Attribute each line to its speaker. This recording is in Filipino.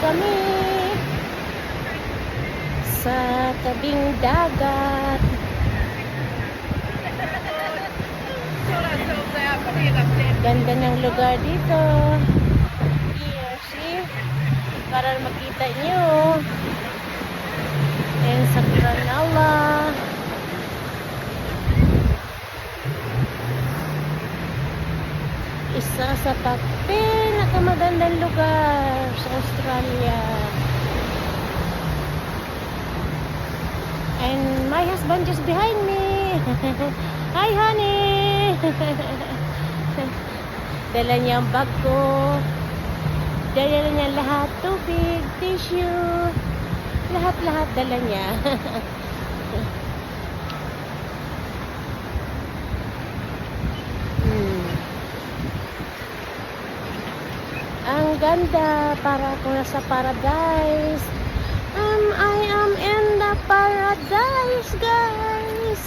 Speaker 1: kami sa tabing dagat. Ganda ng lugar dito. Here, see? Para makita nyo. And sa Granala. Isa sa pinakamagandang lugar sa Australia. And my husband just behind me. Hi, honey. Dala niya ang bag ko. Dala niya lahat. Tubig, tissue. Lahat-lahat dala niya. Ang ganda, para ako nasa paradise. I am in the paradise, guys.